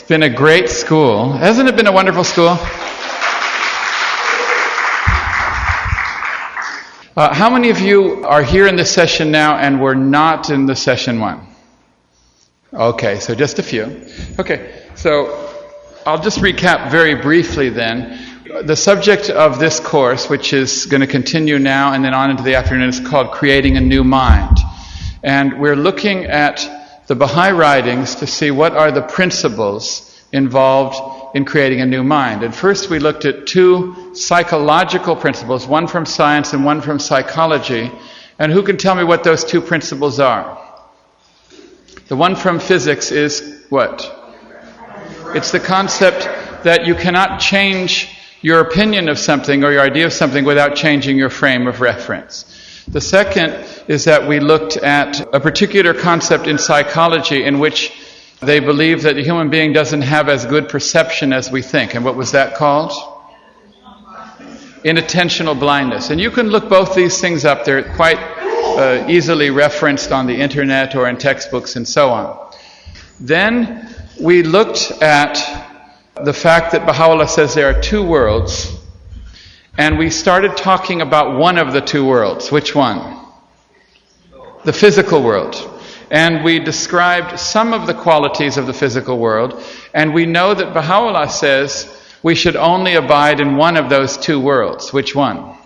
been a great school. Hasn't it been a wonderful school? How many of you are here in this session now and were not in the session one? Okay, so just a few. Okay, so I'll just recap very briefly then. The subject of this course, which is going to continue now and then on into the afternoon, is called Creating a New Mind. And we're looking at the Baha'i writings to see what are the principles involved in creating a new mind. And first we looked at two psychological principles, one from science and one from psychology. And who can tell me what those two principles are? The one from physics is what? It's the concept that you cannot change your opinion of something or your idea of something without changing your frame of reference. The second is that we looked at a particular concept in psychology in which they believe that the human being doesn't have as good perception as we think. And what was that called? Inattentional blindness. And you can look both these things up. They're quite easily referenced on the internet or in textbooks and so on. Then we looked at the fact that Baha'u'llah says there are two worlds, and we started talking about one of the two worlds. Which one? The physical world. And we described some of the qualities of the physical world, and we know that Baha'u'llah says we should only abide in one of those two worlds. Which one?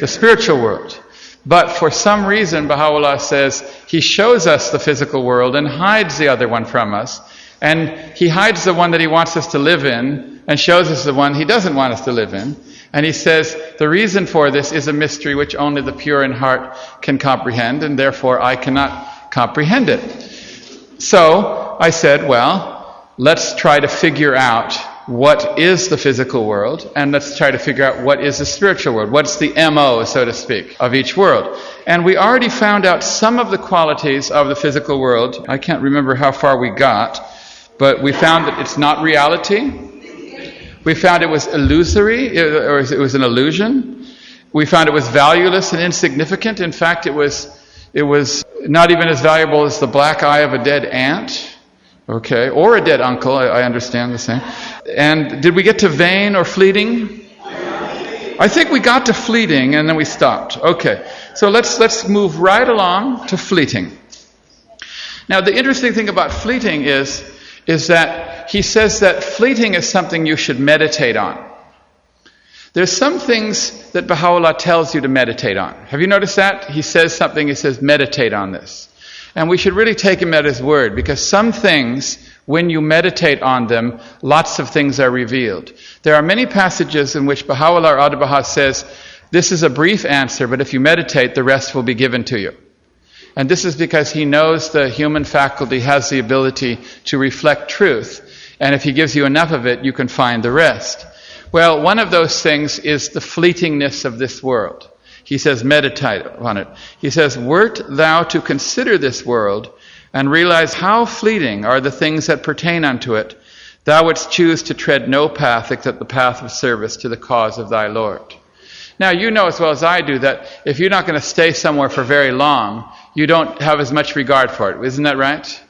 The spiritual world. But for some reason, Baha'u'llah says he shows us the physical world and hides the other one from us. And he hides the one that he wants us to live in and shows us the one he doesn't want us to live in. And he says the reason for this is a mystery which only the pure in heart can comprehend, and therefore I cannot comprehend it. So I said, well, let's try to figure out what is the physical world, and let's try to figure out what is the spiritual world. What's the MO, so to speak, of each world? And we already found out some of the qualities of the physical world. I can't remember how far we got, but we found that it's not reality. We found it was illusory, or it was an illusion. We found it was valueless and insignificant. In fact, it was not even as valuable as the black eye of a dead ant, okay, or a dead uncle. I understand the same. And did we get to vain or fleeting? I think we got to fleeting and then we stopped. Okay, so let's move right along to fleeting. Now, the interesting thing about fleeting is that he says that fleeting is something you should meditate on. There's some things that Baha'u'llah tells you to meditate on. Have you noticed that? He says something, he says, meditate on this. And we should really take him at his word, because some things, when you meditate on them, lots of things are revealed. There are many passages in which Baha'u'llah or Abdu'l-Baha says, this is a brief answer, but if you meditate, the rest will be given to you. And this is because he knows the human faculty has the ability to reflect truth. And if he gives you enough of it, you can find the rest. Well, one of those things is the fleetingness of this world. He says, meditate on it. He says, wert thou to consider this world and realize how fleeting are the things that pertain unto it, thou wouldst choose to tread no path except the path of service to the cause of thy Lord. Now, you know as well as I do that if you're not going to stay somewhere for very long, you don't have as much regard for it. Isn't that right?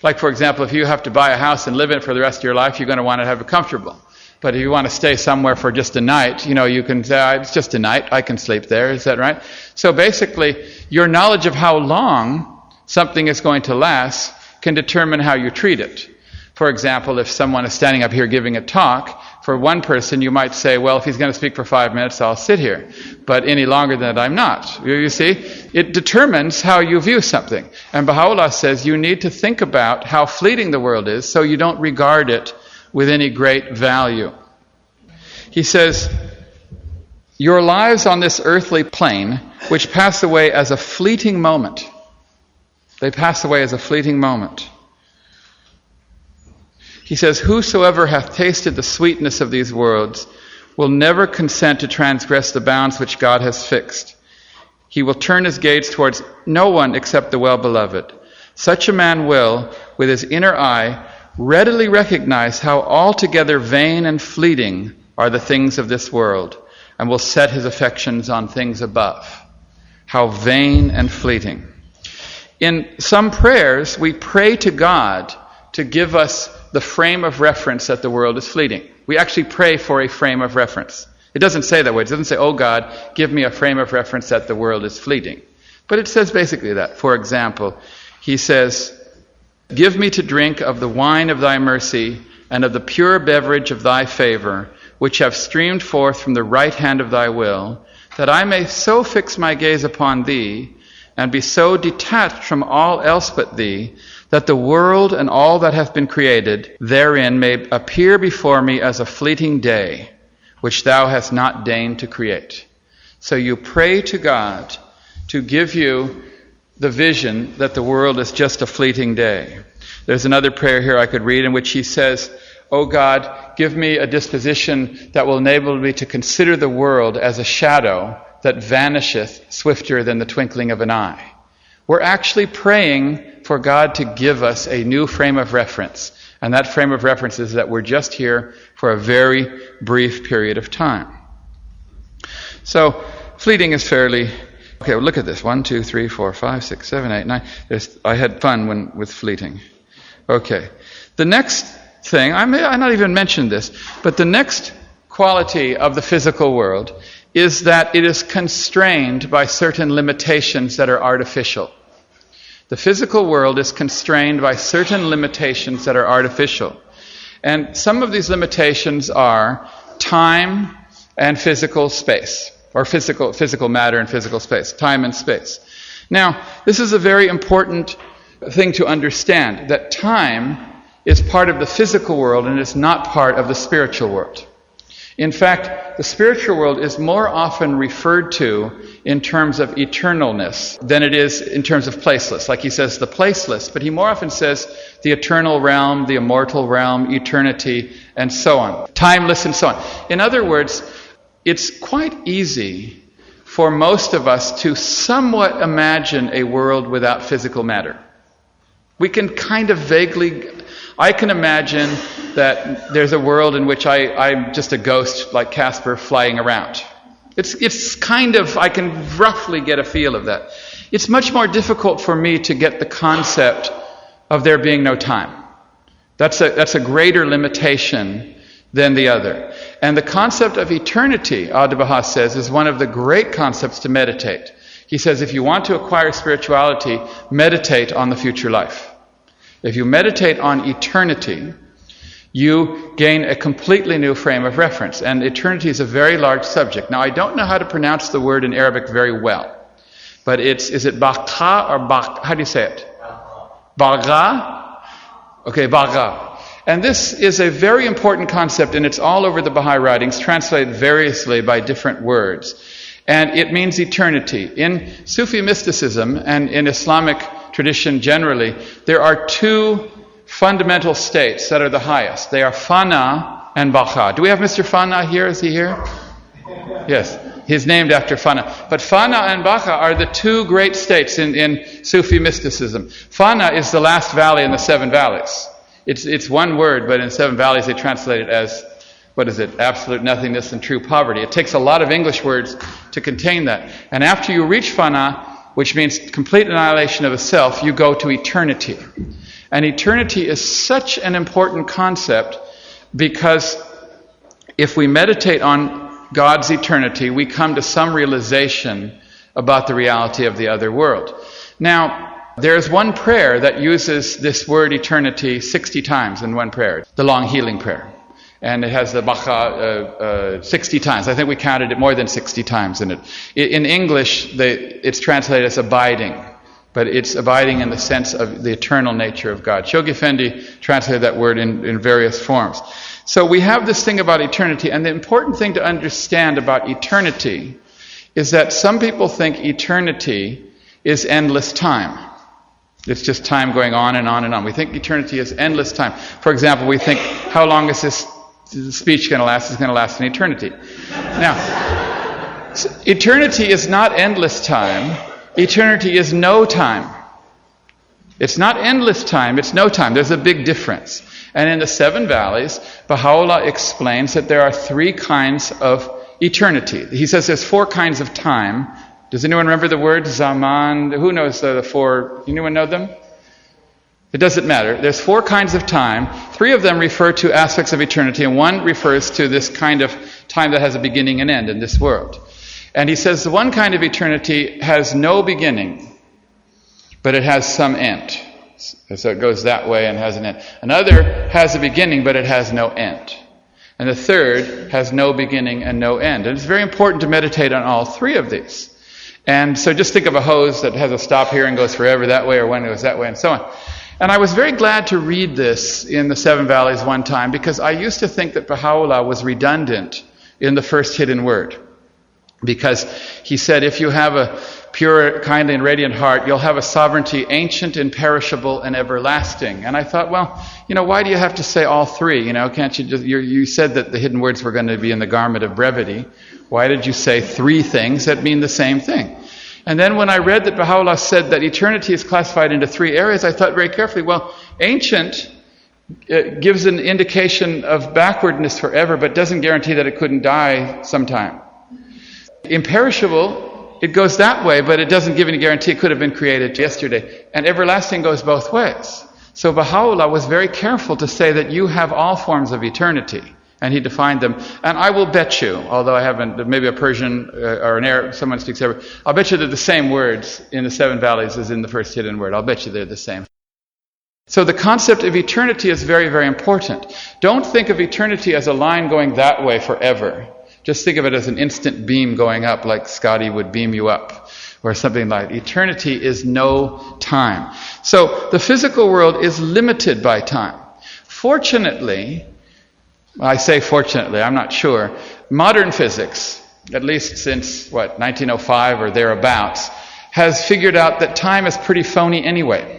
Like, for example, if you have to buy a house and live in it for the rest of your life, you're going to want to have it comfortable. But if you want to stay somewhere for just a night, you can say, it's just a night, I can sleep there. Is that right? So basically, your knowledge of how long something is going to last can determine how you treat it. For example, if someone is standing up here giving a talk, for one person you might say, well, if he's going to speak for 5 minutes, I'll sit here. But any longer than that, I'm not. You see? It determines how you view something. And Baha'u'llah says you need to think about how fleeting the world is so you don't regard it with any great value. He says, your lives on this earthly plane, which pass away as a fleeting moment. They pass away as a fleeting moment. He says, whosoever hath tasted the sweetness of these worlds will never consent to transgress the bounds which God has fixed. He will turn his gaze towards no one except the well-beloved. Such a man will, with his inner eye, readily recognize how altogether vain and fleeting are the things of this world, and will set his affections on things above. How vain and fleeting. In some prayers, we pray to God to give us the frame of reference that the world is fleeting. We actually pray for a frame of reference. It doesn't say that way. It doesn't say, oh God, give me a frame of reference that the world is fleeting. But it says basically that. For example, he says, give me to drink of the wine of thy mercy and of the pure beverage of thy favor, which have streamed forth from the right hand of thy will, that I may so fix my gaze upon thee, and be so detached from all else but thee, that the world and all that hath been created therein may appear before me as a fleeting day, which thou hast not deigned to create. So you pray to God to give you the vision that the world is just a fleeting day. There's another prayer here I could read in which he says, O God, give me a disposition that will enable me to consider the world as a shadow that vanisheth swifter than the twinkling of an eye. We're actually praying for God to give us a new frame of reference. And that frame of reference is that we're just here for a very brief period of time. So, fleeting is fairly... Okay, well, look at this. 1, 2, 3, 4, 5, 6, 7, 8, 9. I had fun with fleeting. Okay. The next thing, I not even mention this, but the next quality of the physical world is that it is constrained by certain limitations that are artificial. The physical world is constrained by certain limitations that are artificial. And some of these limitations are time and physical space, or physical matter and physical space, time and space. Now, this is a very important thing to understand, that time is part of the physical world and is not part of the spiritual world. In fact, the spiritual world is more often referred to in terms of eternalness than it is in terms of placeless. Like he says the placeless, but he more often says the eternal realm, the immortal realm, eternity, and so on. Timeless and so on. In other words, it's quite easy for most of us to somewhat imagine a world without physical matter. We can kind of vaguely... I can imagine that there's a world in which I'm just a ghost like Casper flying around. It's kind of, I can roughly get a feel of that. It's much more difficult for me to get the concept of there being no time. That's a greater limitation than the other. And the concept of eternity, Abdu'l-Baha says, is one of the great concepts to meditate. He says if you want to acquire spirituality, meditate on the future life. If you meditate on eternity, you gain a completely new frame of reference. And eternity is a very large subject. Now, I don't know how to pronounce the word in Arabic very well. But is it baqa or baq? How do you say it? Baqa? Okay, baqa. And this is a very important concept, and it's all over the Baha'i writings, translated variously by different words. And it means eternity. In Sufi mysticism and in Islamic tradition generally, there are two fundamental states that are the highest. They are fana and baqa. Do we have Mr. Fana here? Is he here? Yes. He's named after Fana. But Fana and Baqa are the two great states in Sufi mysticism. Fana is the last valley in the seven valleys. It's one word, but in seven valleys they translate it as, absolute nothingness and true poverty. It takes a lot of English words to contain that. And after you reach Fana, which means complete annihilation of a self, you go to eternity. And eternity is such an important concept because if we meditate on God's eternity, we come to some realization about the reality of the other world. Now, there's one prayer that uses this word eternity 60 times in one prayer, the long healing prayer. And it has the baqa 60 times. I think we counted it more than 60 times in it. In English, it's translated as abiding, but it's abiding in the sense of the eternal nature of God. Shoghi Effendi translated that word in various forms. So we have this thing about eternity, and the important thing to understand about eternity is that some people think eternity is endless time. It's just time going on and on and on. We think eternity is endless time. For example, we think, how long is this speech going to last? It's going to last an eternity. Now, eternity is not endless time. Eternity is no time. It's not endless time, it's no time. There's a big difference. And in the seven valleys, Baha'u'llah explains that there are three kinds of eternity. He says there's four kinds of time. Does anyone remember the word? Zaman? Who knows the four? Anyone know them? It doesn't matter. There's 4 kinds of time. 3 of them refer to aspects of eternity, and 1 refers to this kind of time that has a beginning and end in this world. And he says the one kind of eternity has no beginning, but it has some end. So it goes that way and has an end. Another has a beginning, but it has no end. And the third has no beginning and no end. And it's very important to meditate on all 3 of these. And so just think of a hose that has a stop here and goes forever that way, or one goes that way, and so on. And I was very glad to read this in the Seven Valleys one time, because I used to think that Baha'u'llah was redundant in the first hidden word. Because he said, if you have a pure, kindly, and radiant heart, you'll have a sovereignty ancient, imperishable, and everlasting. And I thought, well, why do you have to say all 3? Can't you just, you said that the hidden words were going to be in the garment of brevity. Why did you say 3 things that mean the same thing? And then when I read that Baha'u'llah said that eternity is classified into 3 areas, I thought very carefully, well, ancient gives an indication of backwardness forever, but doesn't guarantee that it couldn't die sometime. Imperishable, it goes that way, but it doesn't give any guarantee it could have been created yesterday. And everlasting goes both ways. So Baha'u'llah was very careful to say that you have all forms of eternity. And he defined them. And I will bet you, although I haven't, maybe a Persian or an Arab, someone speaks Arabic, I'll bet you they're the same words in the 7 valleys as in the first hidden word. I'll bet you they're the same. So the concept of eternity is very, very important. Don't think of eternity as a line going that way forever. Just think of it as an instant beam going up, like Scotty would beam you up, or something like that. Eternity is no time. So the physical world is limited by time. Fortunately, I say fortunately, I'm not sure, modern physics, at least since, 1905 or thereabouts, has figured out that time is pretty phony anyway.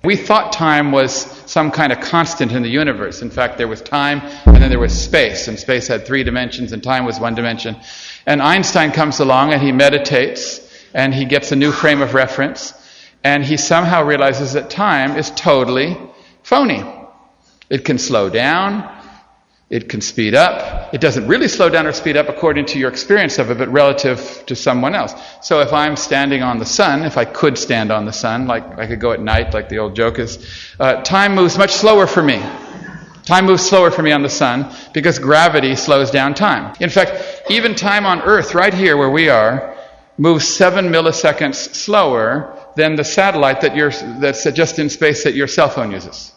We thought time was some kind of constant in the universe. In fact, there was time, and then there was space, and space had 3 dimensions, and time was 1 dimension. And Einstein comes along, and he meditates, and he gets a new frame of reference, and he somehow realizes that time is totally phony. It can slow down, it can speed up. It doesn't really slow down or speed up according to your experience of it, but relative to someone else. So if I'm standing on the sun, if I could stand on the sun, like I could go at night, like the old joke is, time moves much slower for me. Time moves slower for me on the sun because gravity slows down time. In fact, even time on Earth, right here where we are, moves 7 milliseconds slower than the satellite that's just in space that your cell phone uses.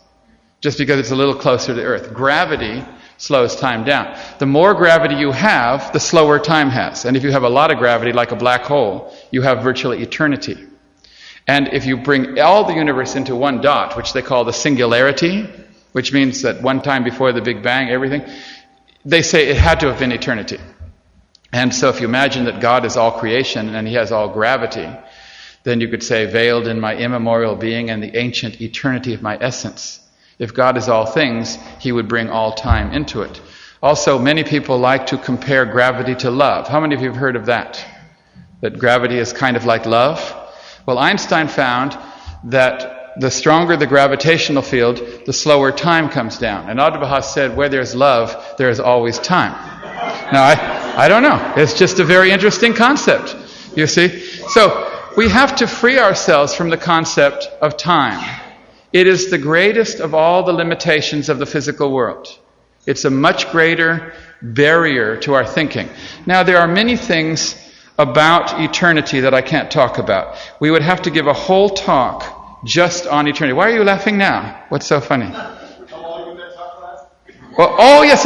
Just because it's a little closer to Earth. Gravity slows time down. The more gravity you have, the slower time has. And if you have a lot of gravity, like a black hole, you have virtually eternity. And if you bring all the universe into one dot, which they call the singularity, which means that one time before the Big Bang, everything, they say it had to have been eternity. And so if you imagine that God is all creation and he has all gravity, then you could say, veiled in my immemorial being and the ancient eternity of my essence. If God is all things, he would bring all time into it. Also, many people like to compare gravity to love. How many of you have heard of that? That gravity is kind of like love? Well, Einstein found that the stronger the gravitational field, the slower time comes down. And Abdu'l-Baha said, where there's love, there is always time. Now, I don't know. It's just a very interesting concept, you see. So, we have to free ourselves from the concept of time. It is the greatest of all the limitations of the physical world. It's a much greater barrier to our thinking. Now, there are many things about eternity that I can't talk about. We would have to give a whole talk just on eternity. Why are you laughing now? What's so funny? Well, oh, yes.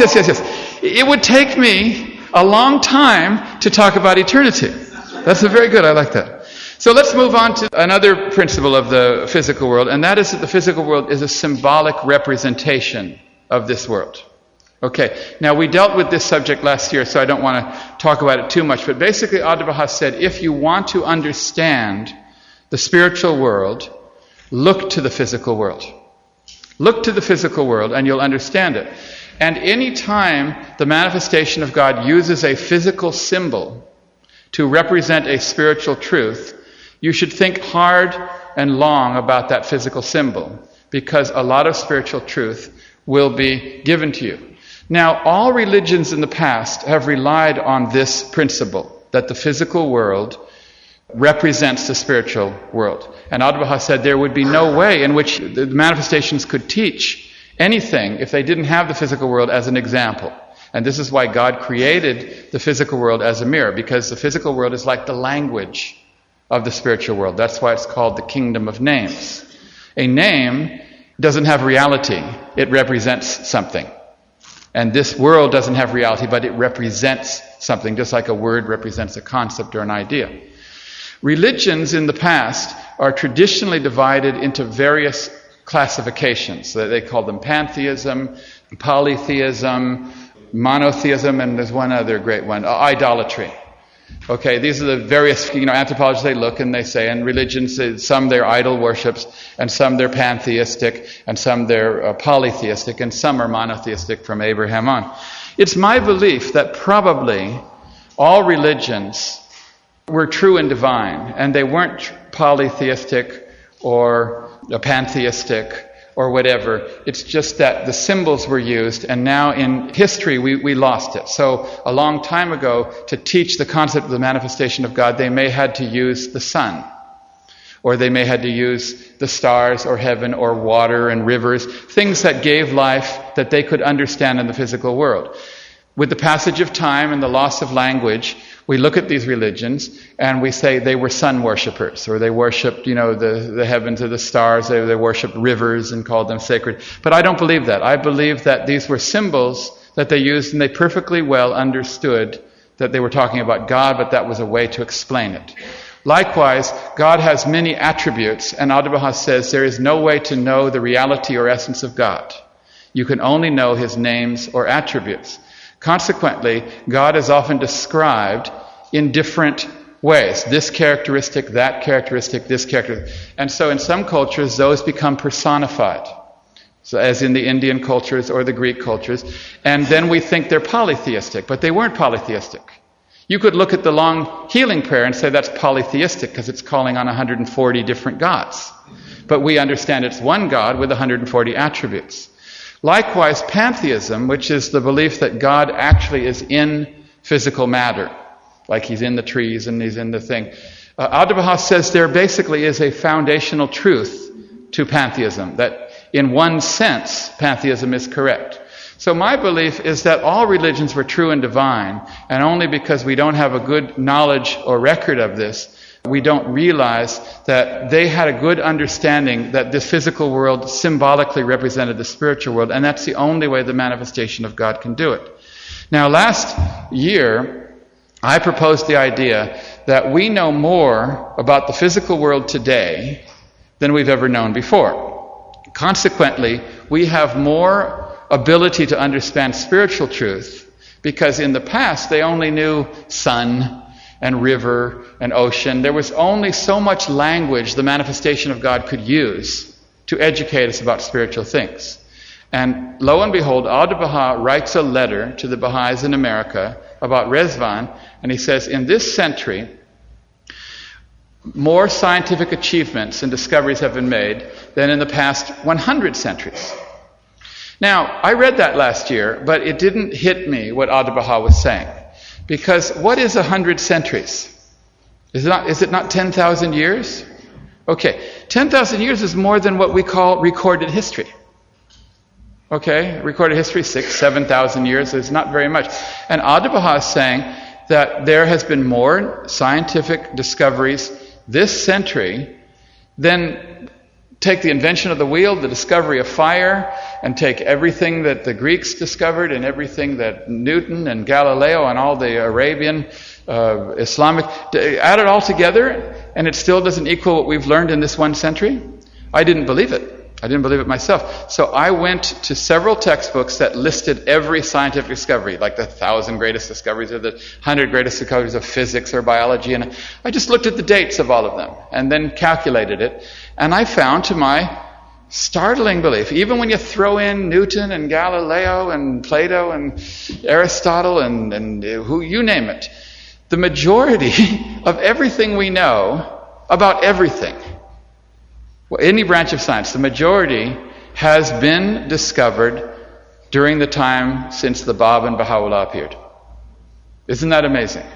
It would take me a long time to talk about eternity. That's very good. I like that. So let's move on to another principle of the physical world, and that is that the physical world is a symbolic representation of this world. Okay, now we dealt with this subject last year, so I don't want to talk about it too much, but basically Abdu'l-Baha said, if you want to understand the spiritual world, look to the physical world. Look to the physical world and you'll understand it. And any time the manifestation of God uses a physical symbol to represent a spiritual truth, you should think hard and long about that physical symbol, because a lot of spiritual truth will be given to you. Now, all religions in the past have relied on this principle, that the physical world represents the spiritual world. And Abdu'l-Baha said there would be no way in which the manifestations could teach anything if they didn't have the physical world as an example. And this is why God created the physical world as a mirror, because the physical world is like the language of the spiritual world. That's why it's called the kingdom of names. A name doesn't have reality. It represents something. And this world doesn't have reality, but it represents something, just like a word represents a concept or an idea. Religions in the past are traditionally divided into various classifications. They call them pantheism, polytheism, monotheism, and there's one other great one, idolatry. Okay, these are the various, anthropologists, they look and they say, and religions, some they're idol worships, and some they're pantheistic, and some they're polytheistic, and some are monotheistic from Abraham on. It's my belief that probably all religions were true and divine, and they weren't polytheistic or pantheistic or whatever. It's just that the symbols were used, and now in history we lost it. So a long time ago, to teach the concept of the manifestation of God, they may had to use the sun, or they may had to use the stars or heaven or water and rivers, things that gave life that they could understand in the physical world. With the passage of time and the loss of language, we look at these religions and we say they were sun worshippers, or they worshipped, the heavens or the stars. They worshipped rivers and called them sacred. But I don't believe that. I believe that these were symbols that they used, and they perfectly well understood that they were talking about God, but that was a way to explain it. Likewise, God has many attributes, and Abdu'l-Baha says there is no way to know the reality or essence of God. You can only know his names or attributes. Consequently, God is often described in different ways. This characteristic, that characteristic, this characteristic. And so in some cultures, those become personified. So as in the Indian cultures or the Greek cultures. And then we think they're polytheistic, but they weren't polytheistic. You could look at the long healing prayer and say that's polytheistic because it's calling on 140 different gods. But we understand it's one God with 140 attributes. Likewise, pantheism, which is the belief that God actually is in physical matter, like he's in the trees and he's in the thing. Abdu'l-Baha says there basically is a foundational truth to pantheism, that in one sense, pantheism is correct. So my belief is that all religions were true and divine, and only because we don't have a good knowledge or record of this, we don't realize that they had a good understanding that this physical world symbolically represented the spiritual world, and that's the only way the manifestation of God can do it. Now, last year, I proposed the idea that we know more about the physical world today than we've ever known before. Consequently, we have more ability to understand spiritual truth, because in the past they only knew sun and river and ocean. There was only so much language the manifestation of God could use to educate us about spiritual things. And lo and behold, Abdu'l-Baha writes a letter to the Baha'is in America about Rezvan, and he says, in this century, more scientific achievements and discoveries have been made than in the past 100 centuries. Now, I read that last year, but it didn't hit me what Abdu'l-Baha was saying. Because what is 100 centuries? Is it not 10,000 years? Okay, 10,000 years is more than what we call recorded history. Okay, recorded history, 6,000, 7,000 years is not very much. And Abdu'l-Baha is saying that there has been more scientific discoveries this century than take the invention of the wheel, the discovery of fire, and take everything that the Greeks discovered and everything that Newton and Galileo and all the Arabian, Islamic, add it all together, and it still doesn't equal what we've learned in this one century? I didn't believe it. I didn't believe it myself. So I went to several textbooks that listed every scientific discovery, like the 1,000 greatest discoveries or the 100 greatest discoveries of physics or biology. And I just looked at the dates of all of them and then calculated it. And I found, to my startling belief, even when you throw in Newton and Galileo and Plato and Aristotle and who you name it, the majority of everything we know about everything, any branch of science, the majority has been discovered during the time since the Bab and Baha'u'llah appeared. Isn't that amazing?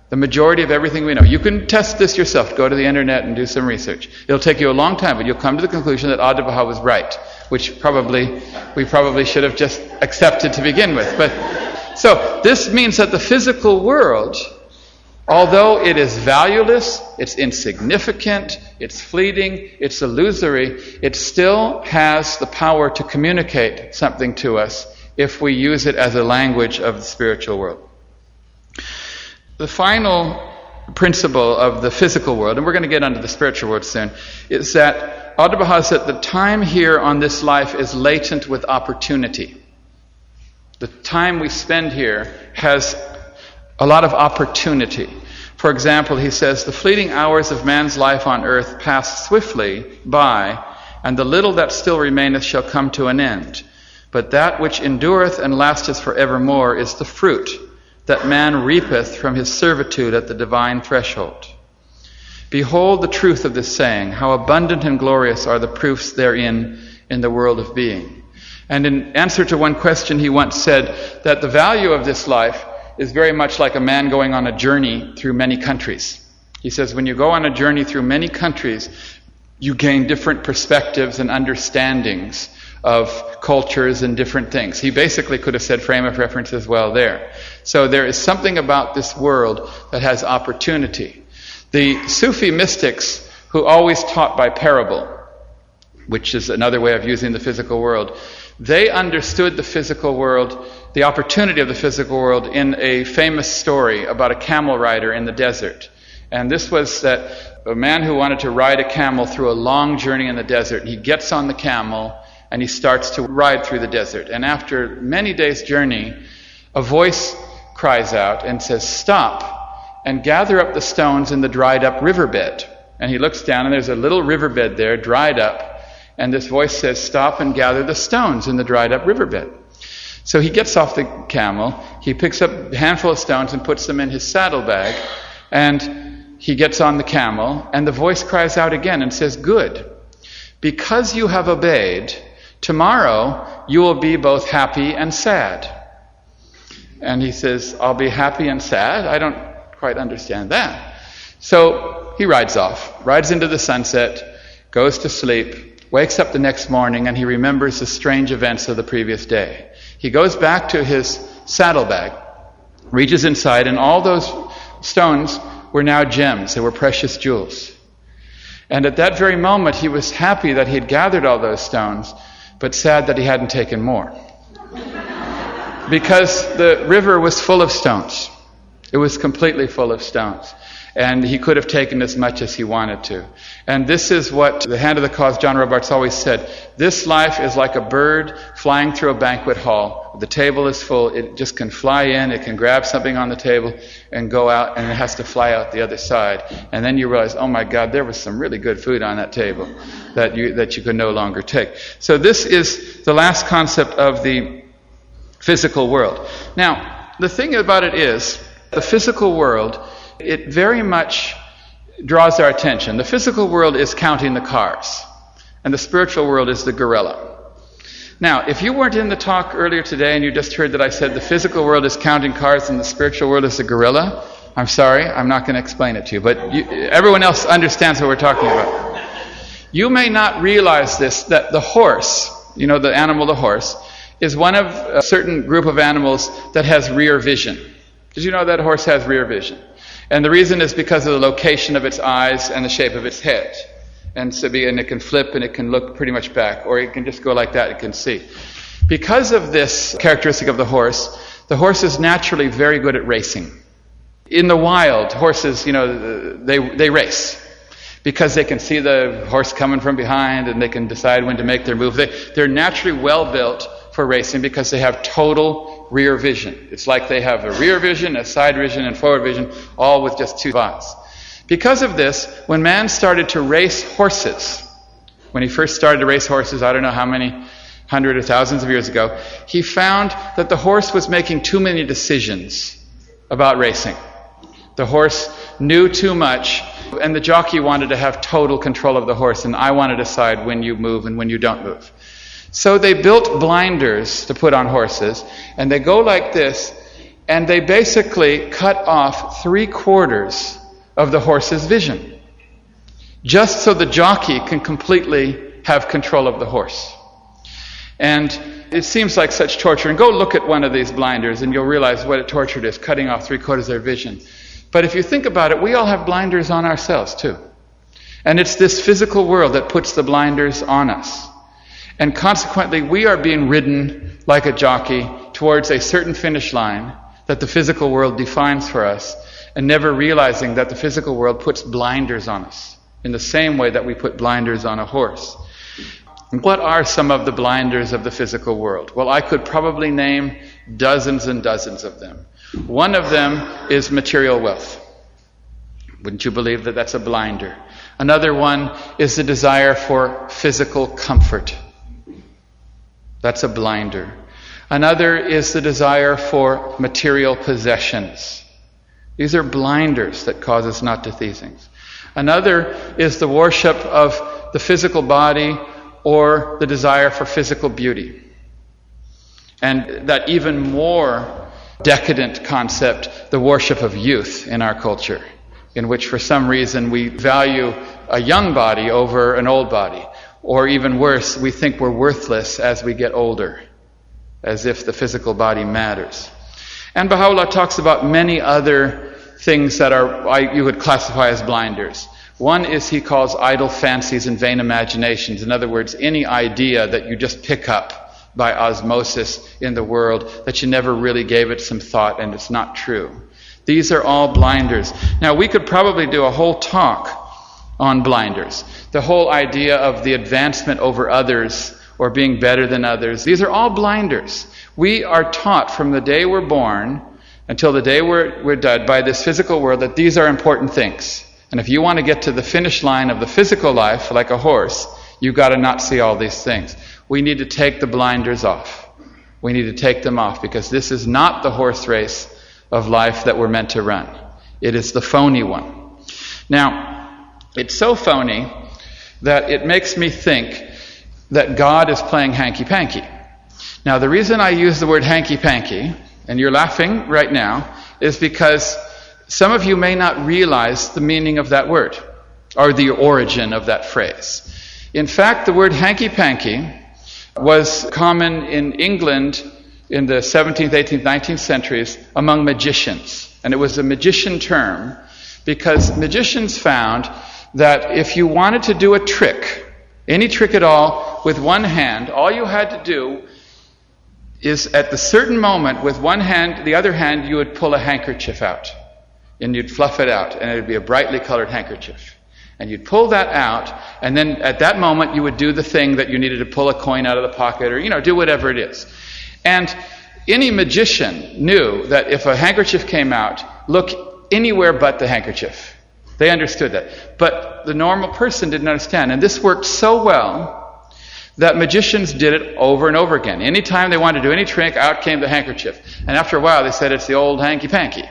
The majority of everything we know. You can test this yourself. Go to the internet and do some research. It'll take you a long time, but you'll come to the conclusion that Adi-Baha was right, which we probably should have just accepted to begin with. So this means that the physical world, although it is valueless, it's insignificant, it's fleeting, it's illusory, it still has the power to communicate something to us if we use it as a language of the spiritual world. The final principle of the physical world, and we're going to get onto the spiritual world soon, is that Adi-Baha said the time here on this life is latent with opportunity. The time we spend here has a lot of opportunity. For example, he says, the fleeting hours of man's life on earth pass swiftly by, and the little that still remaineth shall come to an end. But that which endureth and lasteth for evermore is the fruit that man reapeth from his servitude at the divine threshold. Behold the truth of this saying, how abundant and glorious are the proofs therein in the world of being. And in answer to one question, he once said that the value of this life is very much like a man going on a journey through many countries. He says when you go on a journey through many countries, you gain different perspectives and understandings of cultures and different things. He basically could have said frame of reference as well there. So there is something about this world that has opportunity. The Sufi mystics, who always taught by parable, which is another way of using the physical world, they understood the physical world, the opportunity of the physical world, in a famous story about a camel rider in the desert. And this was that a man who wanted to ride a camel through a long journey in the desert, and he gets on the camel and he starts to ride through the desert. And after many days' journey, a voice cries out and says, "Stop and gather up the stones in the dried up riverbed." And he looks down and there's a little riverbed there, dried up. And this voice says, "Stop and gather the stones in the dried up riverbed." So he gets off the camel, he picks up a handful of stones and puts them in his saddlebag, and he gets on the camel, and the voice cries out again and says, "Good. Because you have obeyed, tomorrow you will be both happy and sad." And he says, "I'll be happy and sad? I don't quite understand that." So he rides off, rides into the sunset, goes to sleep, wakes up the next morning, and he remembers the strange events of the previous day. He goes back to his saddlebag, reaches inside, and all those stones were now gems. They were precious jewels. And at that very moment, he was happy that he had gathered all those stones, but sad that he hadn't taken more. Because the river was full of stones. It was completely full of stones. And he could have taken as much as he wanted to. And this is what the Hand of the Cause, John Robarts, always said. This life is like a bird flying through a banquet hall. The table is full. It just can fly in. It can grab something on the table and go out, and it has to fly out the other side. And then you realize, oh my God, there was some really good food on that table that you could no longer take. So this is the last concept of the physical world. Now, the thing about it is, the physical world, it very much draws our attention. The physical world is counting the cars, and the spiritual world is the gorilla. Now, if you weren't in the talk earlier today and you just heard that I said the physical world is counting cars and the spiritual world is the gorilla, I'm sorry, I'm not going to explain it to you, but everyone else understands what we're talking about. You may not realize this, that the horse, you know, the animal, the horse, is one of a certain group of animals that has rear vision. Did you know that a horse has rear vision? And the reason is because of the location of its eyes and the shape of its head. And it can flip and it can look pretty much back, or it can just go like that, it can see. Because of this characteristic of the horse is naturally very good at racing. In the wild, horses, they race. Because they can see the horse coming from behind and they can decide when to make their move. They're naturally well built for racing because they have total rear vision. It's like they have a rear vision, a side vision, and forward vision, all with just two spots. Because of this, when man started to race horses, when he first started to race horses, I don't know how many hundreds or thousands of years ago, he found that the horse was making too many decisions about racing. The horse knew too much, and the jockey wanted to have total control of the horse, and I want to decide when you move and when you don't move. So they built blinders to put on horses, and they go like this, And they basically cut off 3/4 of the horse's vision, just so the jockey can completely have control of the horse. And it seems like such torture. And go look at one of these blinders and you'll realize what a torture it is, cutting off 3/4 of their vision. But if you think about it, we all have blinders on ourselves too. And it's this physical world that puts the blinders on us. And consequently, we are being ridden like a jockey towards a certain finish line that the physical world defines for us, and never realizing that the physical world puts blinders on us in the same way that we put blinders on a horse. What are some of the blinders of the physical world? Well, I could probably name dozens and dozens of them. One of them is material wealth. Wouldn't you believe that that's a blinder? Another one is the desire for physical comfort. That's a blinder. Another is the desire for material possessions. These are blinders that cause us not to see things. Another is the worship of the physical body or the desire for physical beauty. And that even more decadent concept, the worship of youth in our culture, in which for some reason we value a young body over an old body. Or even worse, we think we're worthless as we get older, as if the physical body matters. And Baha'u'llah talks about many other things that you would classify as blinders. One is he calls idle fancies and vain imaginations. In other words, any idea that you just pick up by osmosis in the world, that you never really gave it some thought and it's not true. These are all blinders. Now, we could probably do a whole talk on blinders. The whole idea of the advancement over others or being better than others. These are all blinders. We are taught from the day we're born until the day we're dead by this physical world that these are important things. And if you want to get to the finish line of the physical life like a horse, you've got to not see all these things. We need to take the blinders off. We need to take them off because this is not the horse race of life that we're meant to run. It is the phony one. Now, it's so phony that it makes me think that God is playing hanky-panky. Now, the reason I use the word hanky-panky, and you're laughing right now, is because some of you may not realize the meaning of that word or the origin of that phrase. In fact, the word hanky-panky was common in England in the 17th, 18th, 19th centuries among magicians. And it was a magician term because magicians found that if you wanted to do a trick, any trick at all, with one hand, all you had to do is at the certain moment with one hand, the other hand, you would pull a handkerchief out. And you'd fluff it out, and it would be a brightly colored handkerchief. And you'd pull that out, and then at that moment you would do the thing that you needed to pull a coin out of the pocket or, do whatever it is. And any magician knew that if a handkerchief came out, look anywhere but the handkerchief. They understood that. But the normal person didn't understand. And this worked so well that magicians did it over and over again. Anytime they wanted to do any trick, out came the handkerchief. And after a while they said it's the old hanky-panky.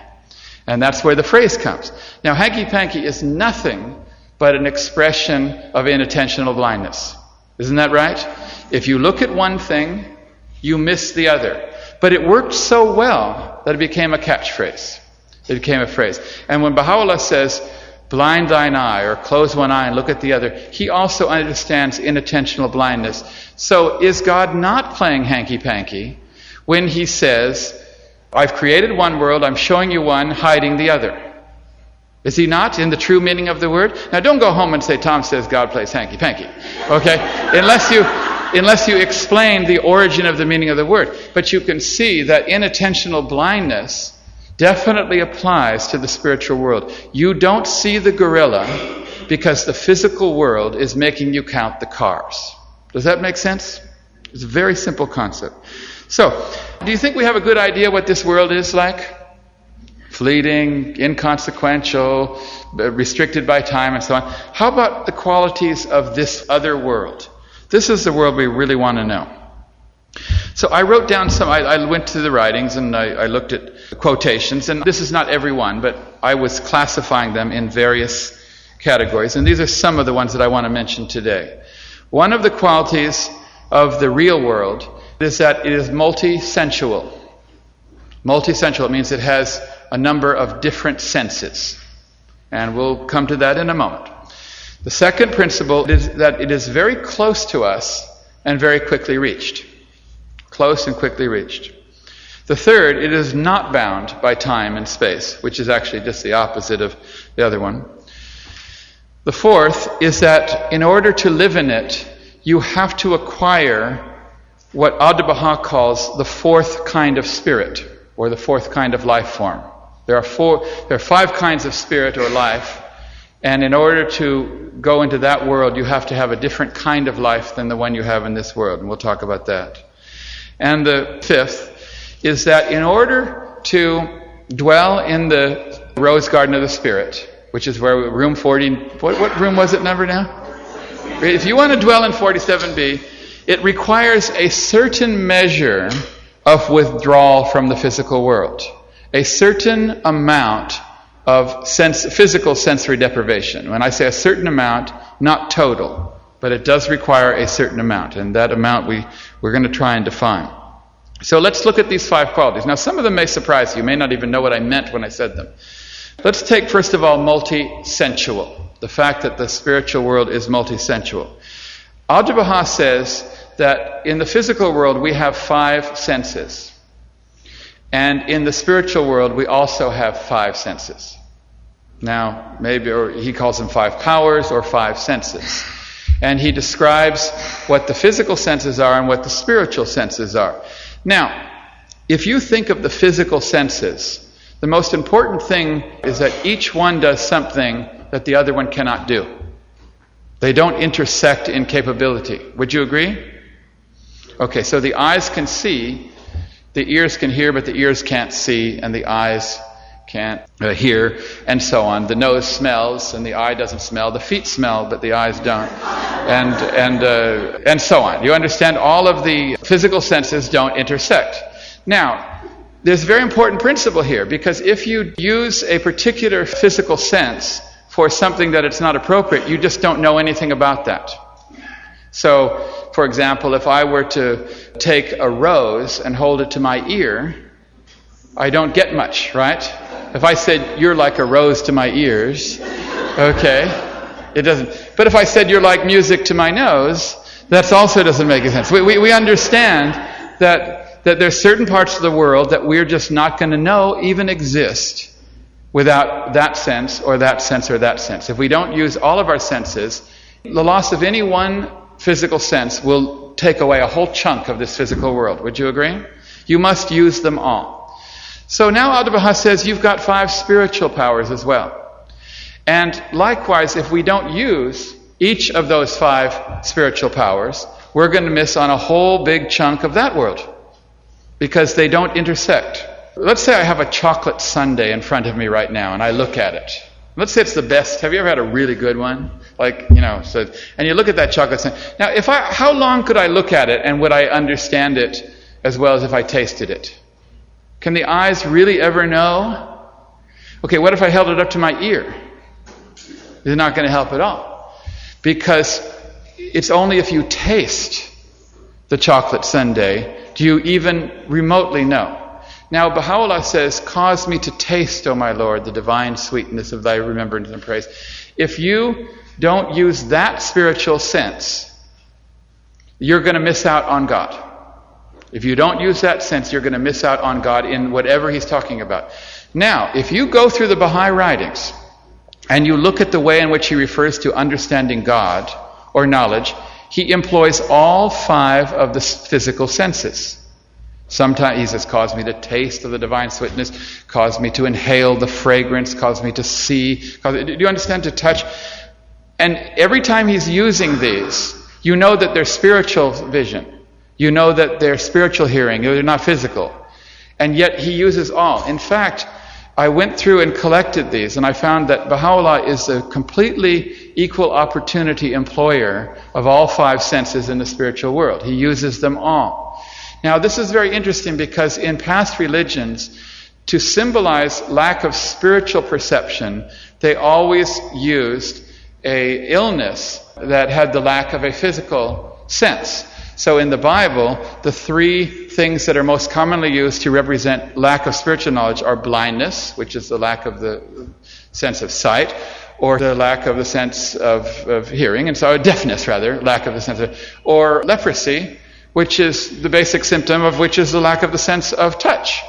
And that's where the phrase comes. Now, hanky-panky is nothing but an expression of inattentional blindness. Isn't that right? If you look at one thing, you miss the other. But it worked so well that it became a catchphrase. It became a phrase. And when Baha'u'llah says, blind thine eye, or close one eye and look at the other, he also understands inattentional blindness. So is God not playing hanky-panky when he says, I've created one world, I'm showing you one, hiding the other? Is he not in the true meaning of the word? Now don't go home and say, Tom says God plays hanky-panky. Okay? Unless you explain the origin of the meaning of the word. But you can see that inattentional blindness definitely applies to the spiritual world. You don't see the gorilla because the physical world is making you count the cars. Does that make sense? It's a very simple concept. So, do you think we have a good idea what this world is like? Fleeting, inconsequential, restricted by time, and so on. How about the qualities of this other world? This is the world we really want to know. So I wrote down some, I went to the writings and I looked at quotations, and this is not every one, but I was classifying them in various categories, and these are some of the ones that I want to mention today. One of the qualities of the real world is that it is multi-sensual. Multisensual means it has a number of different senses. And we'll come to that in a moment. The second principle is that it is very close to us and very quickly reached. Close and quickly reached. The third, it is not bound by time and space, which is actually just the opposite of the other one. The fourth is that in order to live in it, you have to acquire what Abdu'l-Baha calls the fourth kind of spirit, or the fourth kind of life form. There are 5 kinds of spirit or life, and in order to go into that world, you have to have a different kind of life than the one you have in this world, and we'll talk about that. And the fifth is that in order to dwell in the rose garden of the spirit, which is where room 40, what room was it number now? If you want to dwell in 47B, it requires a certain measure of withdrawal from the physical world. A certain amount of physical sensory deprivation. When I say a certain amount, not total, but it does require a certain amount, and that amount we're going to try and define. So let's look at these 5 qualities. Now some of them may surprise you. You may not even know what I meant when I said them. Let's take first of all multi-sensual. The fact that the spiritual world is multi-sensual. Abdu'l-Baha says that in the physical world we have 5 senses. And in the spiritual world we also have 5 senses. Now, maybe, or he calls them 5 powers or 5 senses. And he describes what the physical senses are and what the spiritual senses are. Now, if you think of the physical senses, the most important thing is that each one does something that the other one cannot do. They don't intersect in capability. Would you agree? Okay, so the eyes can see, the ears can hear, but the ears can't see, and the eyes can't hear, and so on. The nose smells, and the eye doesn't smell. The feet smell, but the eyes don't, and so on. You understand? All of the physical senses don't intersect. Now, there's a very important principle here, because if you use a particular physical sense for something that it's not appropriate, you just don't know anything about that. So, for example, if I were to take a rose and hold it to my ear, I don't get much, right? If I said, you're like a rose to my ears, okay, it doesn't. But if I said, you're like music to my nose, that also doesn't make any sense. We understand that there's certain parts of the world that we're just not going to know even exist without that sense or that sense or that sense. If we don't use all of our senses, the loss of any one physical sense will take away a whole chunk of this physical world. Would you agree? You must use them all. So now Abdu'l-Baha says you've got 5 spiritual powers as well. And likewise, if we don't use each of those 5 spiritual powers, we're going to miss on a whole big chunk of that world, because they don't intersect. Let's say I have a chocolate sundae in front of me right now, and I look at it. Let's say it's the best. Have you ever had a really good one? And you look at that chocolate sundae. Now, how long could I look at it, and would I understand it as well as if I tasted it? Can the eyes really ever know? Okay, what if I held it up to my ear? It's not going to help at all. Because it's only if you taste the chocolate sundae do you even remotely know. Now, Baha'u'llah says, cause me to taste, O my Lord, the divine sweetness of thy remembrance and praise. If you don't use that spiritual sense, you're going to miss out on God. If you don't use that sense, you're going to miss out on God in whatever he's talking about. Now, if you go through the Baha'i writings and you look at the way in which he refers to understanding God or knowledge, he employs all 5 of the physical senses. Sometimes he says, cause me to taste of the divine sweetness, cause me to inhale the fragrance, cause me to see. Do you understand? To touch. And every time he's using these, you know that they're spiritual vision. You know that they're spiritual hearing, they're not physical. And yet he uses all. In fact, I went through and collected these, and I found that Baha'u'llah is a completely equal opportunity employer of all 5 senses in the spiritual world. He uses them all. Now, this is very interesting because in past religions, to symbolize lack of spiritual perception, they always used an illness that had the lack of a physical sense. So in the Bible, the three things that are most commonly used to represent lack of spiritual knowledge are blindness, which is the lack of the sense of sight, or the lack of the sense of hearing, and so deafness rather, lack of the sense of, or leprosy, which is the basic symptom of which is the lack of the sense of touch.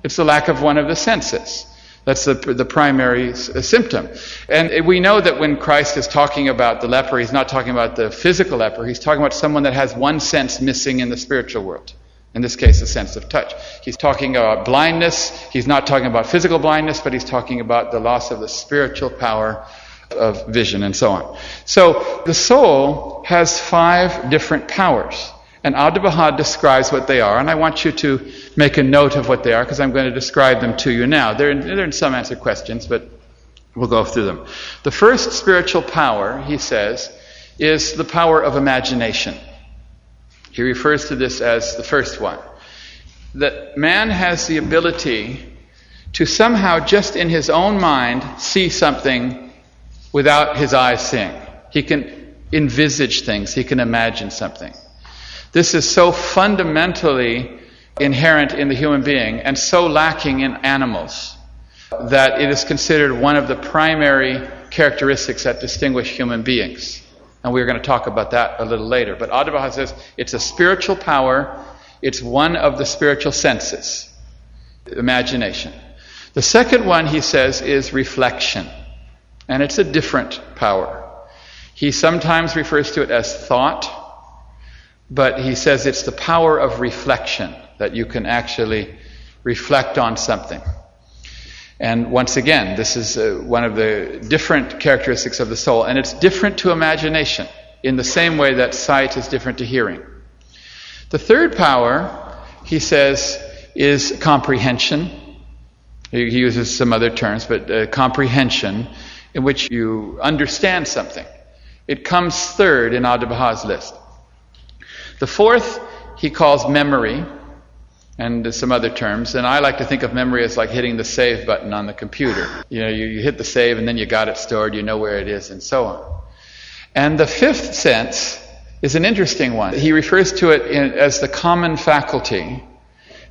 It's the lack of one of the senses. That's the primary symptom. And we know that when Christ is talking about the leper, he's not talking about the physical leper. He's talking about someone that has one sense missing in the spiritual world. In this case, the sense of touch. He's talking about blindness. He's not talking about physical blindness, but he's talking about the loss of the spiritual power of vision and so on. So the soul has 5 different powers. And Abdu'l-Baha describes what they are, and I want you to make a note of what they are, because I'm going to describe them to you now. They're in some answer questions, but we'll go through them. The first spiritual power, he says, is the power of imagination. He refers to this as the first one. That man has the ability to somehow, just in his own mind, see something without his eyes seeing. He can envisage things, he can imagine something. This is so fundamentally inherent in the human being and so lacking in animals that it is considered one of the primary characteristics that distinguish human beings. And we're going to talk about that a little later. But Abdu'l-Baha says it's a spiritual power. It's one of the spiritual senses, imagination. The second one, he says, is reflection. And it's a different power. He sometimes refers to it as thought. But he says it's the power of reflection, that you can actually reflect on something. And once again, this is one of the different characteristics of the soul, and it's different to imagination, in the same way that sight is different to hearing. The third power, he says, is comprehension. He uses some other terms, but comprehension, in which you understand something. It comes third in Abdu'l-Baha's list. The fourth he calls memory, and some other terms. And I like to think of memory as like hitting the save button on the computer. You know, you hit the save and then you got it stored, you know where it is, and so on. And the fifth sense is an interesting one. He refers to it as the common faculty.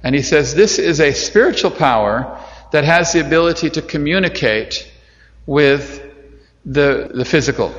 And he says this is a spiritual power that has the ability to communicate with the physical.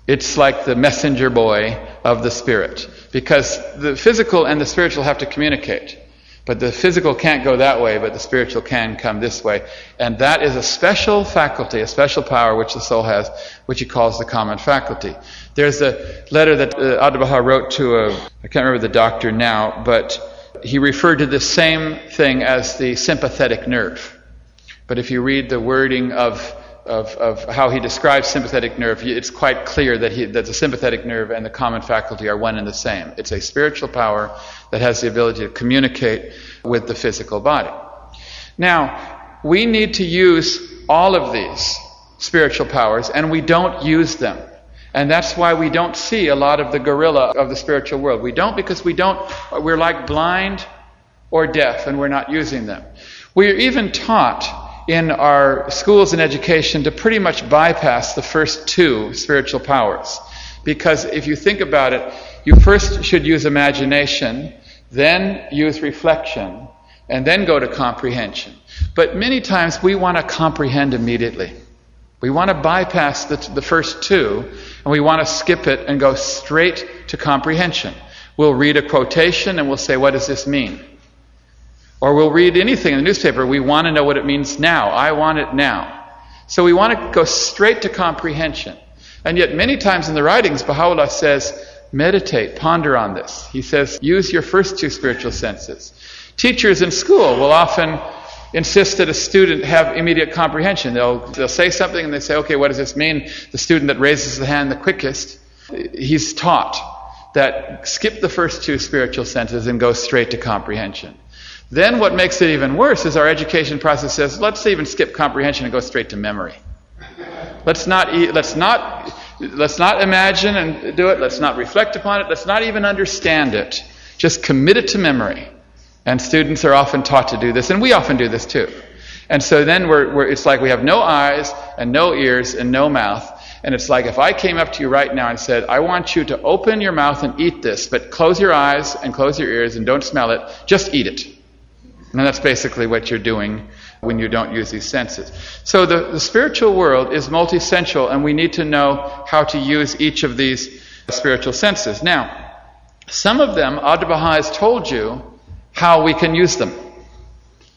It's like the messenger boy of the spirit. Because the physical and the spiritual have to communicate. But the physical can't go that way, but the spiritual can come this way. And that is a special faculty, a special power which the soul has, which he calls the common faculty. There's a letter that Abdu'l-Baha wrote to I can't remember the doctor now, but he referred to the same thing as the sympathetic nerve. But if you read the wording of how he describes sympathetic nerve, it's quite clear that the sympathetic nerve and the common faculty are one and the same. It's a spiritual power that has the ability to communicate with the physical body. Now, we need to use all of these spiritual powers, and we don't use them. And that's why we don't see a lot of the gorilla of the spiritual world. We don't because we're like blind or deaf, and we're not using them. We're even taught in our schools and education to pretty much bypass the first 2 spiritual powers. Because if you think about it, you first should use imagination, then use reflection, and then go to comprehension. But many times we want to comprehend immediately. We want to bypass the first 2, and we want to skip it and go straight to comprehension. We'll read a quotation and we'll say, what does this mean? Or we'll read anything in the newspaper. We want to know what it means now. I want it now. So we want to go straight to comprehension. And yet many times in the writings, Baha'u'llah says, meditate, ponder on this. He says, use your first 2 spiritual senses. Teachers in school will often insist that a student have immediate comprehension. They'll say something and they say, okay, what does this mean? The student that raises the hand the quickest, he's taught that skip the first 2 spiritual senses and go straight to comprehension. Then what makes it even worse is our education process says, let's even skip comprehension and go straight to memory. Let's not imagine and do it. Let's not reflect upon it. Let's not even understand it. Just commit it to memory. And students are often taught to do this, and we often do this too. And so then it's like we have no eyes and no ears and no mouth, And it's like if I came up to you right now and said, I want you to open your mouth and eat this, but close your eyes and close your ears and don't smell it, just eat it. And that's basically what you're doing when you don't use these senses. So the spiritual world is multi-sensual, and we need to know how to use each of these spiritual senses. Now, some of them, Abdu'l-Baha has told you how we can use them.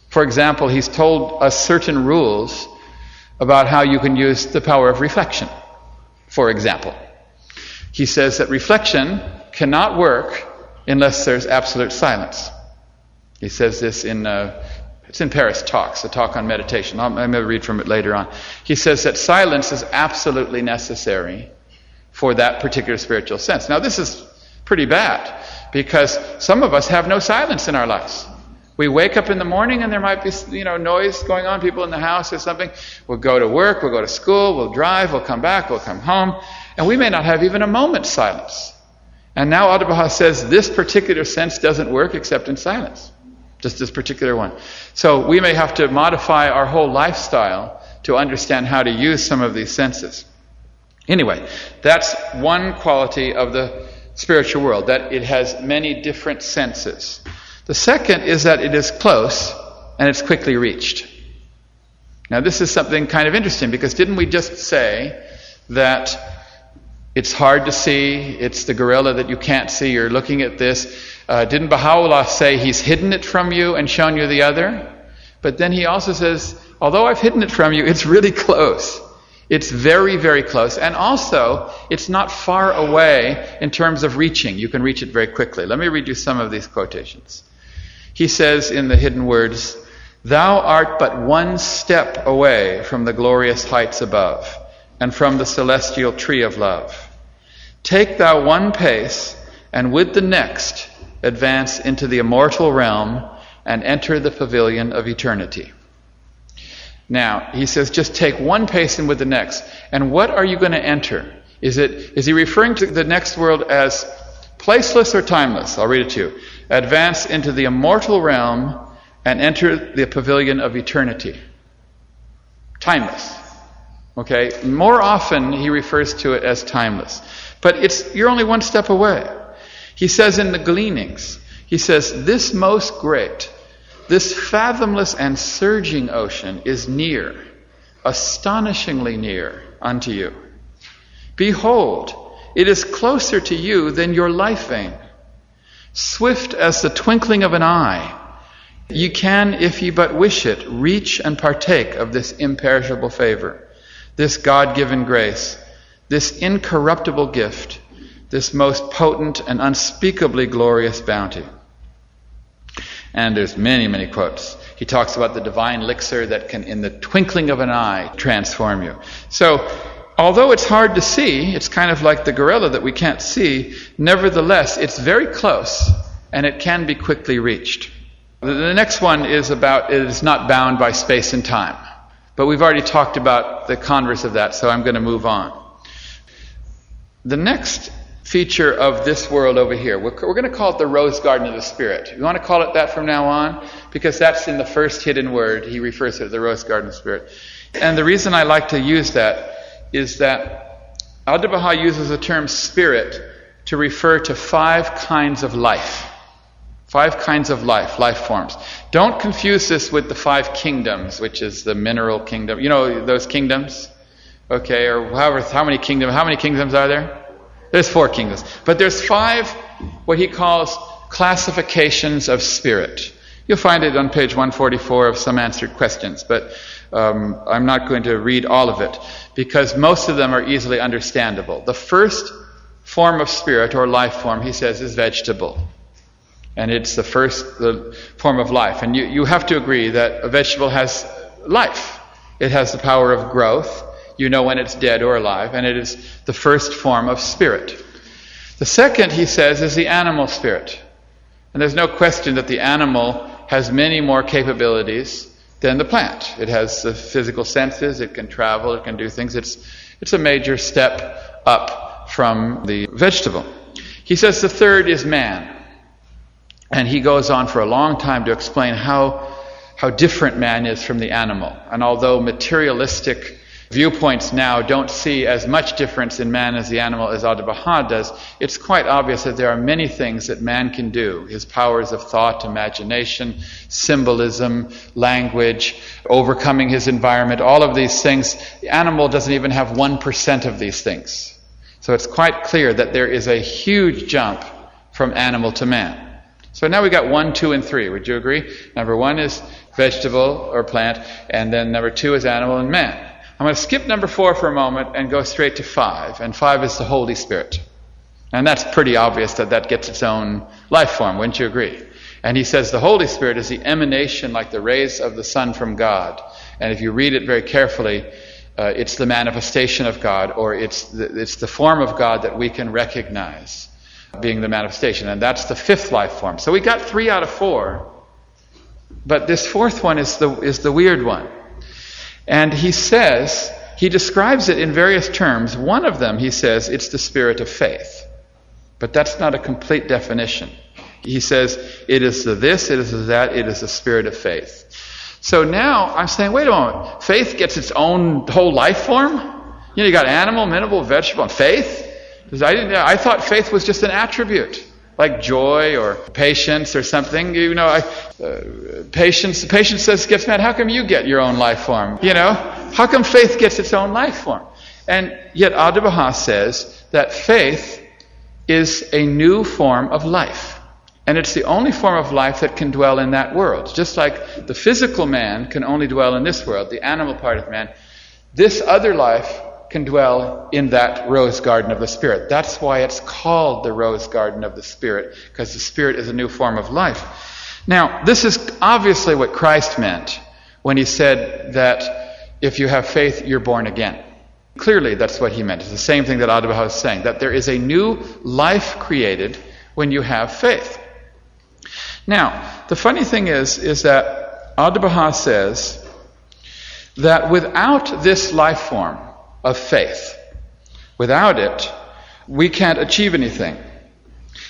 For example, he's told us certain rules about how you can use the power of reflection, for example. He says that reflection cannot work unless there's absolute silence. He says this it's in Paris Talks, a talk on meditation. I may read from it later on. He says that silence is absolutely necessary for that particular spiritual sense. Now, this is pretty bad, because some of us have no silence in our lives. We wake up in the morning and there might be, noise going on, people in the house or something. We'll go to work, we'll go to school, we'll drive, we'll come back, we'll come home, and we may not have even a moment's silence. And now Abdu'l-Baha says this particular sense doesn't work except in silence. Just this particular one. So we may have to modify our whole lifestyle to understand how to use some of these senses. Anyway, that's one quality of the spiritual world, that it has many different senses. The second is that it is close and it's quickly reached. Now this is something kind of interesting, because didn't we just say that it's hard to see, it's the gorilla that you can't see, you're looking at this. Didn't Baha'u'llah say he's hidden it from you and shown you the other? But then he also says, although I've hidden it from you, it's really close. It's very, very close. And also, it's not far away in terms of reaching. You can reach it very quickly. Let me read you some of these quotations. He says in the Hidden Words, "Thou art but one step away from the glorious heights above, and from the celestial tree of love. Take thou one pace, and with the next advance into the immortal realm and enter the pavilion of eternity." Now, he says just take one pace and with the next. And what are you going to enter? Is he referring to the next world as placeless or timeless? I'll read it to you. Advance into the immortal realm and enter the pavilion of eternity. Timeless. Okay? More often he refers to it as timeless. But you're only one step away. He says in the Gleanings, he says, "This most great, this fathomless and surging ocean is near, astonishingly near unto you. Behold, it is closer to you than your life vein. Swift as the twinkling of an eye, ye can, if ye but wish it, reach and partake of this imperishable favor, this God-given grace, this incorruptible gift, this most potent and unspeakably glorious bounty." And there's many, many quotes. He talks about the divine elixir that can, in the twinkling of an eye, transform you. So, although it's hard to see, it's kind of like the gorilla that we can't see, nevertheless, it's very close, and it can be quickly reached. The next one is about, it is not bound by space and time. But we've already talked about the converse of that, so I'm going to move on. The next feature of this world over here, we're going to call it the Rose Garden of the Spirit. You want to call it that from now on? Because that's in the first hidden word. He refers to it as the Rose Garden of the Spirit. And the reason I like to use that is that Abdu'l-Baha uses the term spirit to refer to 5 kinds of life. 5 kinds of life forms. Don't confuse this with the 5 kingdoms, which is the mineral kingdom. You know those kingdoms? Okay, or how many kingdoms are there? There's 4 kingdoms. But there's 5, what he calls classifications of spirit. You'll find it on page 144 of Some Answered Questions, but I'm not going to read all of it, because most of them are easily understandable. The first form of spirit, or life form, he says, is vegetable. And it's the form of life. And you have to agree that a vegetable has life. It has the power of growth. You know when it's dead or alive, and it is the first form of spirit. The second, he says, is the animal spirit. And there's no question that the animal has many more capabilities than the plant. It has the physical senses, it can travel, it can do things. It's a major step up from the vegetable. He says the third is man. And he goes on for a long time to explain how different man is from the animal. And although materialistic viewpoints now don't see as much difference in man as the animal as Abdu'l-Baha does, it's quite obvious that there are many things that man can do. His powers of thought, imagination, symbolism, language, overcoming his environment, all of these things. The animal doesn't even have 1% of these things. So it's quite clear that there is a huge jump from animal to man. So now we got 1, 2, and 3. Would you agree? Number 1 is vegetable or plant, and then number 2 is animal and man. I'm going to skip number 4 for a moment and go straight to 5. And 5 is the Holy Spirit. And that's pretty obvious that gets its own life form, wouldn't you agree? And he says the Holy Spirit is the emanation like the rays of the sun from God. And if you read it very carefully, it's the manifestation of God, or it's the form of God that we can recognize being the manifestation. And that's the 5th life form. So we got 3 out of 4. But this 4th one is the weird one. And he describes it in various terms. One of them, he says, it's the spirit of faith. But that's not a complete definition. He says, it is the this, it is the that, it is the spirit of faith. So now I'm saying, wait a moment. Faith gets its own whole life form? You got animal, mineral, vegetable, and faith? I thought faith was just an attribute, like joy or patience or something. Patience says, gets mad. How come you get your own life form? How come faith gets its own life form? And yet Abdu'l-Baha says that faith is a new form of life. And it's the only form of life that can dwell in that world. Just like the physical man can only dwell in this world, the animal part of man, this other life can dwell in that rose garden of the Spirit. That's why it's called the rose garden of the Spirit, because the Spirit is a new form of life. Now, this is obviously what Christ meant when he said that if you have faith, you're born again. Clearly, that's what he meant. It's the same thing that Abdu'l-Baha is saying, that there is a new life created when you have faith. Now, the funny thing is that Abdu'l-Baha says that without this life form of faith, without it, we can't achieve anything.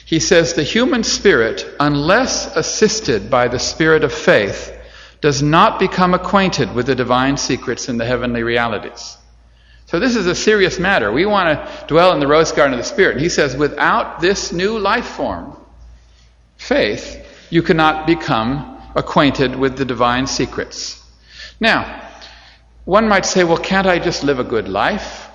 He says the human spirit, unless assisted by the spirit of faith, does not become acquainted with the divine secrets and the heavenly realities. So this is a serious matter. We want to dwell in the rose garden of the Spirit. And he says without this new life form, faith, you cannot become acquainted with the divine secrets. Now, one might say, well, can't I just live a good life?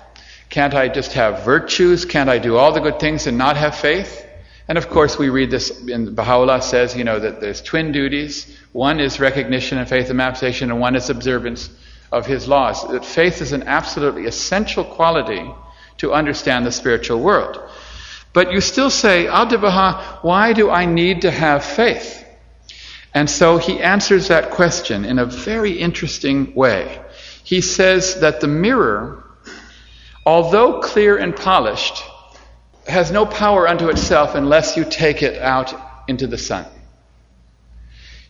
Can't I just have virtues? Can't I do all the good things and not have faith? And of course, we read this in Baha'u'llah says, that there's twin duties. One is recognition and faith and manifestation, and one is observance of his laws. That faith is an absolutely essential quality to understand the spiritual world. But you still say, Abdu'l-Baha, why do I need to have faith? And so he answers that question in a very interesting way. He says that the mirror, although clear and polished, has no power unto itself unless you take it out into the sun.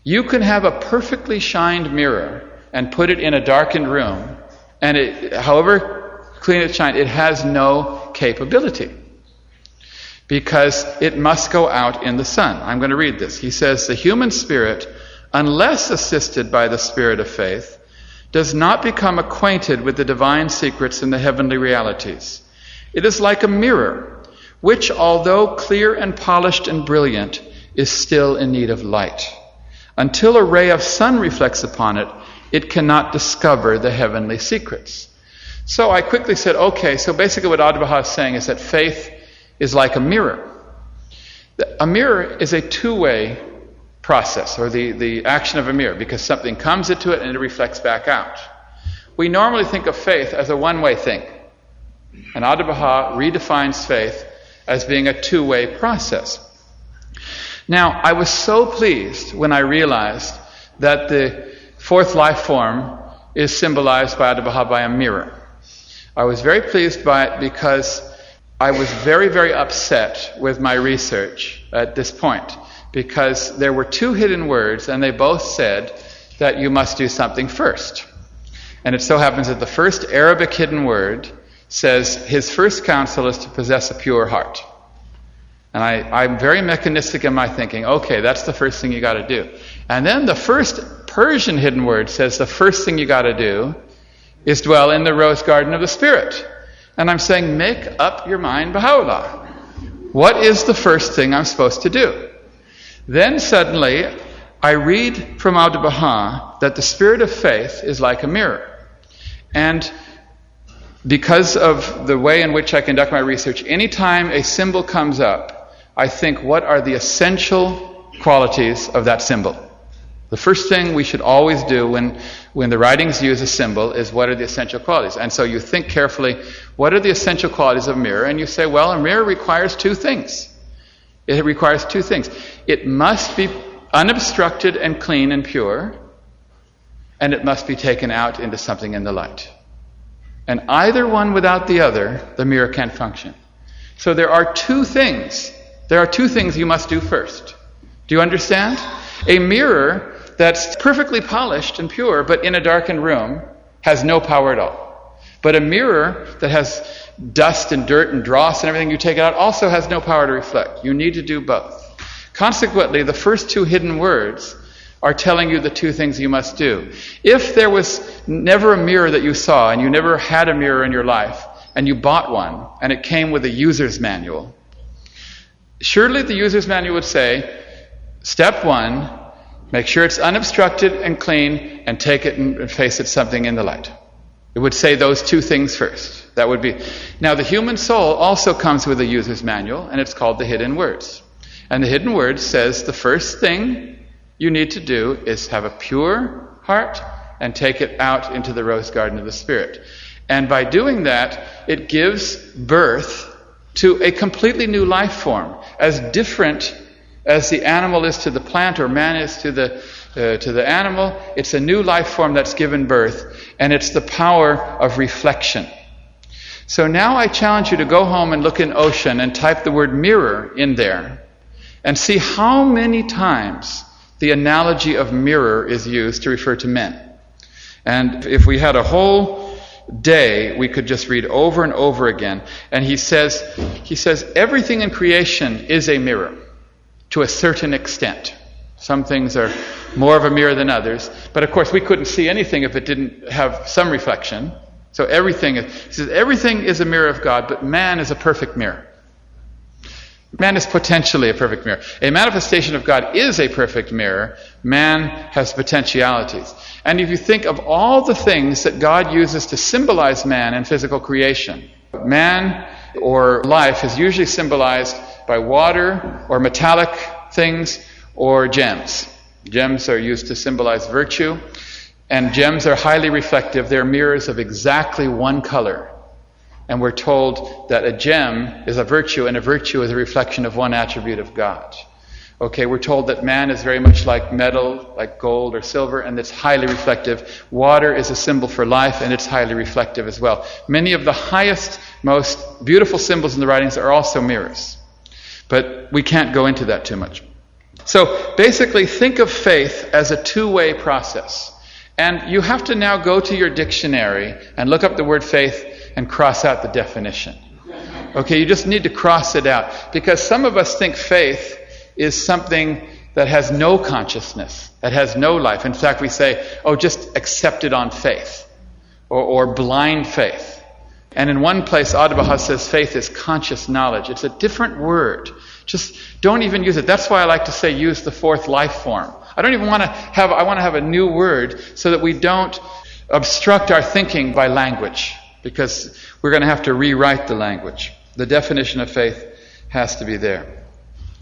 You can have a perfectly shined mirror and put it in a darkened room, and however clean it shines, it has no capability, because it must go out in the sun. I'm going to read this. He says, the human spirit, unless assisted by the spirit of faith, does not become acquainted with the divine secrets and the heavenly realities. It is like a mirror, which, although clear and polished and brilliant, is still in need of light. Until a ray of sun reflects upon it, it cannot discover the heavenly secrets. So I quickly said, okay, so basically what Abdu'l-Baha is saying is that faith is like a mirror. A mirror is a two-way process, or the action of a mirror, because something comes into it and it reflects back out. We normally think of faith as a one-way thing. And Abdu'l-Baha redefines faith as being a two-way process. Now, I was so pleased when I realized that the 4th life form is symbolized by Abdu'l-Baha by a mirror. I was very pleased by it because I was very, very upset with my research at this point, because there were 2 hidden words and they both said that you must do something first. And it so happens that the first Arabic hidden word says his first counsel is to possess a pure heart. And I'm very mechanistic in my thinking. Okay, that's the first thing you got to do. And then the first Persian hidden word says the first thing you got to do is dwell in the rose garden of the Spirit. And I'm saying, make up your mind, Baha'u'llah. What is the first thing I'm supposed to do? Then suddenly, I read from Abdu'l-Baha that the spirit of faith is like a mirror. And because of the way in which I conduct my research, anytime a symbol comes up, I think, what are the essential qualities of that symbol? The first thing we should always do when the writings use a symbol is, what are the essential qualities? And so you think carefully, what are the essential qualities of a mirror? And you say, well, a mirror requires two things. It requires two things. It must be unobstructed and clean and pure, and it must be taken out into something in the light. And either one without the other, the mirror can't function. So there are two things. There are two things you must do first. Do you understand? A mirror that's perfectly polished and pure, but in a darkened room, has no power at all. But a mirror that has dust and dirt and dross and everything, you take it out, also has no power to reflect. You need to do both. Consequently, the first two hidden words are telling you the two things you must do. If there was never a mirror that you saw, and you never had a mirror in your life, and you bought one, and it came with a user's manual, surely the user's manual would say, step one, make sure it's unobstructed and clean, and take it and face it something in the light. It would say those two things first. That would be. Now, the human soul also comes with a user's manual, and it's called the Hidden Words. And the Hidden Words says the first thing you need to do is have a pure heart and take it out into the rose garden of the Spirit. And by doing that, it gives birth to a completely new life form, as different as the animal is to the plant, or man is to the animal. It's a new life form that's given birth, and it's the power of reflection. So now I challenge you to go home and look in Ocean and type the word mirror in there, and see how many times the analogy of mirror is used to refer to men. And if we had a whole day, we could just read over and over again. And he says everything in creation is a mirror to a certain extent. Some things are more of a mirror than others. But of course, we couldn't see anything if it didn't have some reflection. So he says everything is a mirror of God, but man is a perfect mirror. Man is potentially a perfect mirror. A manifestation of God is a perfect mirror. Man has potentialities. And if you think of all the things that God uses to symbolize man in physical creation, man or life is usually symbolized by water or metallic things or gems. Gems are used to symbolize virtue, and gems are highly reflective. They're mirrors of exactly one color. And we're told that a gem is a virtue, and a virtue is a reflection of one attribute of God. Okay, we're told that man is very much like metal, like gold or silver, and it's highly reflective. Water is a symbol for life, and it's highly reflective as well. Many of the highest, most beautiful symbols in the writings are also mirrors. But we can't go into that too much. So basically, think of faith as a two-way process. And you have to now go to your dictionary and look up the word faith and cross out the definition. Okay, you just need to cross it out. Because some of us think faith is something that has no consciousness, that has no life. In fact, we say, oh, just accept it on faith, or blind faith. And in one place, Abdu'l-Baha says faith is conscious knowledge. It's a different word. Just don't even use it. That's why I like to say use the fourth life form. I want to have a new word so that we don't obstruct our thinking by language, because we're going to have to rewrite the language. The definition of faith has to be there.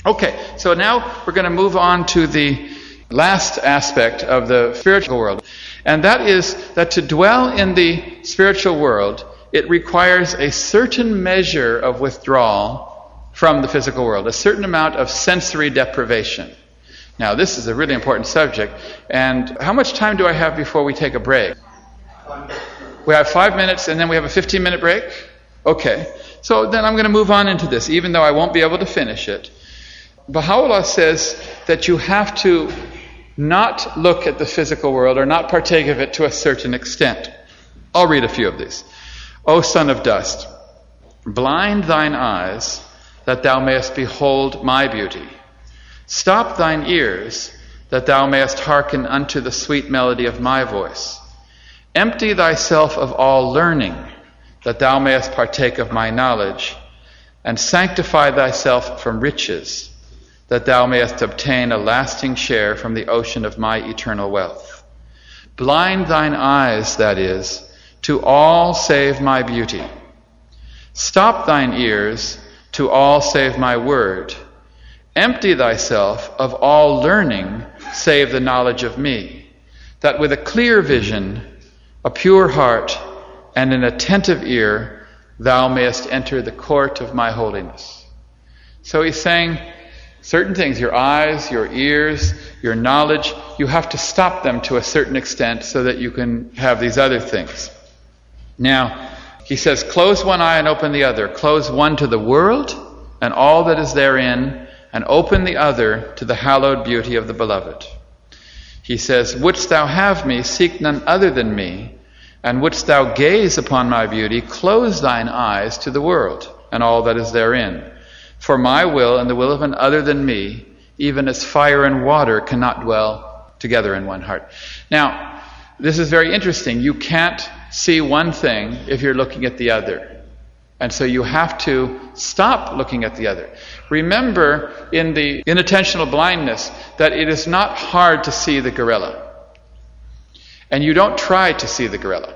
Okay, so now we're going to move on to the last aspect of the spiritual world. And that is that to dwell in the spiritual world, it requires a certain measure of withdrawal from the physical world, a certain amount of sensory deprivation. Now, this is a really important subject. And how much time do I have before we take a break? We have 5 minutes, and then we have a 15-minute break? Okay. So then I'm going to move on into this, even though I won't be able to finish it. Baha'u'llah says that you have to not look at the physical world or not partake of it to a certain extent. I'll read a few of these. O son of dust, blind thine eyes that thou mayest behold my beauty. Stop thine ears that thou mayest hearken unto the sweet melody of my voice. Empty thyself of all learning, that thou mayest partake of my knowledge, and sanctify thyself from riches, that thou mayest obtain a lasting share from the ocean of my eternal wealth. Blind thine eyes, that is, to all save my beauty. Stop thine ears to all save my word. Empty thyself of all learning save the knowledge of me, that with a clear vision, a pure heart, and an attentive ear, thou mayest enter the court of my holiness. So he's saying certain things, your eyes, your ears, your knowledge, you have to stop them to a certain extent so that you can have these other things. Now, he says, close one eye and open the other. Close one to the world and all that is therein, and open the other to the hallowed beauty of the beloved. He says, wouldst thou have me, seek none other than me, and wouldst thou gaze upon my beauty, close thine eyes to the world and all that is therein. For my will and the will of an other than me, even as fire and water cannot dwell together in one heart. Now, this is very interesting. You can't see one thing if you're looking at the other. And so you have to stop looking at the other. Remember in the inattentional blindness that it is not hard to see the gorilla. And you don't try to see the gorilla.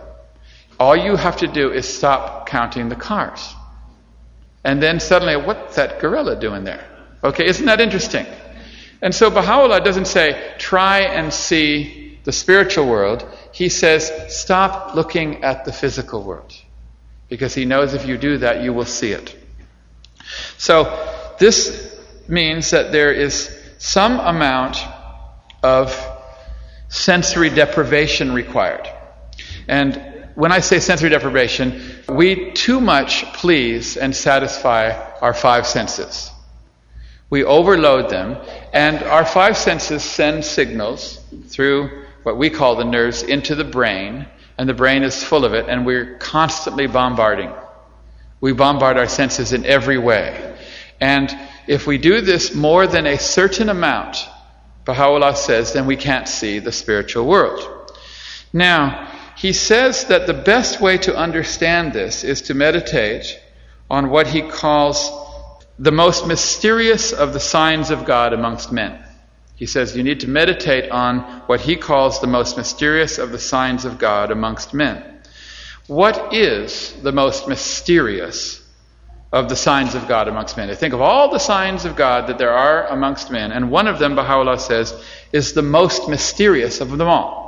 All you have to do is stop counting the cars. And then suddenly, what's that gorilla doing there? Okay, isn't that interesting? And so Baha'u'llah doesn't say, try and see the spiritual world. He says, stop looking at the physical world. Because he knows if you do that, you will see it. So this means that there is some amount of sensory deprivation required. And when I say sensory deprivation, we too much please and satisfy our five senses. We overload them, and our five senses send signals through what we call the nerves into the brain, and the brain is full of it, and we're constantly bombarding. We bombard our senses in every way. And if we do this more than a certain amount, Baha'u'llah says, then we can't see the spiritual world. Now, he says that the best way to understand this is to meditate on what he calls the most mysterious of the signs of God amongst men. He says you need to meditate on what he calls the most mysterious of the signs of God amongst men. What is the most mysterious of the signs of God amongst men? I think of all the signs of God that there are amongst men, and one of them, Baha'u'llah says, is the most mysterious of them all.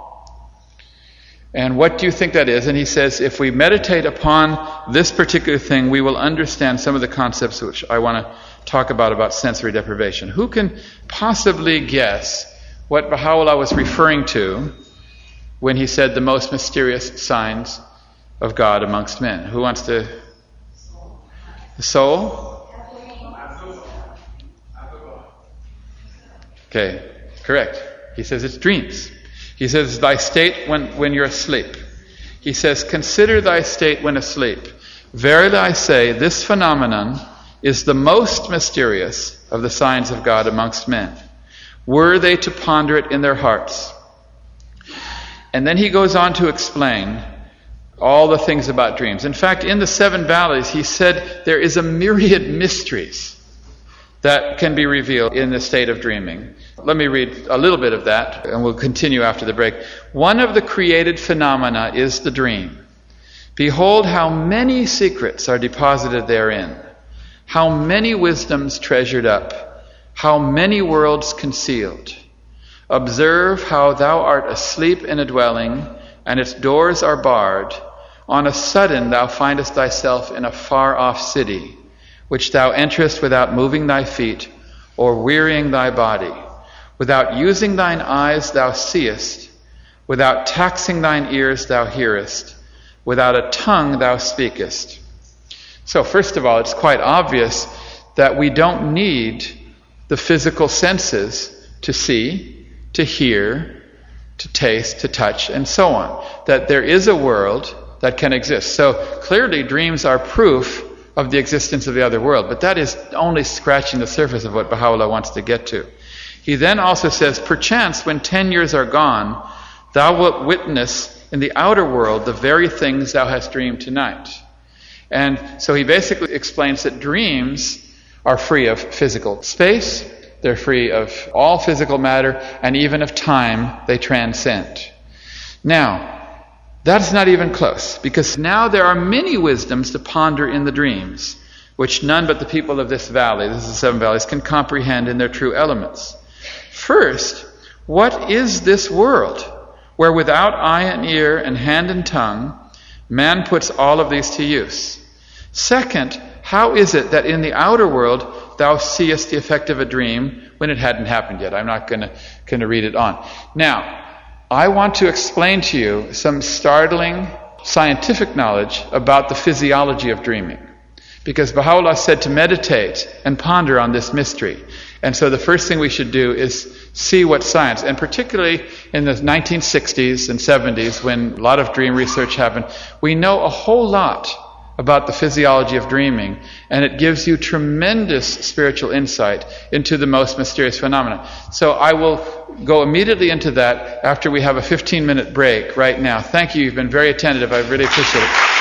And what do you think that is? And he says, if we meditate upon this particular thing, we will understand some of the concepts which I want to talk about sensory deprivation. Who can possibly guess what Baha'u'llah was referring to when he said the most mysterious signs of God amongst men? Who wants to? The soul? Okay, correct. He says it's dreams. He says, thy state when you're asleep. He says, consider thy state when asleep. Verily I say, this phenomenon is the most mysterious of the signs of God amongst men. Were they to ponder it in their hearts. And then he goes on to explain all the things about dreams. In fact, in the Seven Valleys, he said there is a myriad mysteries that can be revealed in the state of dreaming. Let me read a little bit of that, and we'll continue after the break. One of the created phenomena is the dream. Behold how many secrets are deposited therein, how many wisdoms treasured up, how many worlds concealed. Observe how thou art asleep in a dwelling, and its doors are barred. On a sudden thou findest thyself in a far-off city, which thou enterest without moving thy feet or wearying thy body. Without using thine eyes thou seest, without taxing thine ears thou hearest, without a tongue thou speakest. So first of all, it's quite obvious that we don't need the physical senses to see, to hear, to taste, to touch, and so on. That there is a world that can exist. So clearly dreams are proof of the existence of the other world, but that is only scratching the surface of what Baha'u'llah wants to get to. He then also says, perchance when 10 years are gone, thou wilt witness in the outer world the very things thou hast dreamed tonight. And so he basically explains that dreams are free of physical space, they're free of all physical matter, and even of time they transcend. Now, that's not even close, because now there are many wisdoms to ponder in the dreams, which none but the people of this valley, this is the Seven Valleys, can comprehend in their true elements. First, what is this world, where without eye and ear and hand and tongue, man puts all of these to use? Second, how is it that in the outer world thou seest the effect of a dream when it hadn't happened yet? I'm not going to read it on. Now, I want to explain to you some startling scientific knowledge about the physiology of dreaming. Because Baha'u'llah said to meditate and ponder on this mystery. And so the first thing we should do is see what science, and particularly in the 1960s and 70s when a lot of dream research happened, we know a whole lot about the physiology of dreaming, and it gives you tremendous spiritual insight into the most mysterious phenomena. So I will go immediately into that after we have a 15-minute break right now. Thank you. You've been very attentive. I really appreciate it.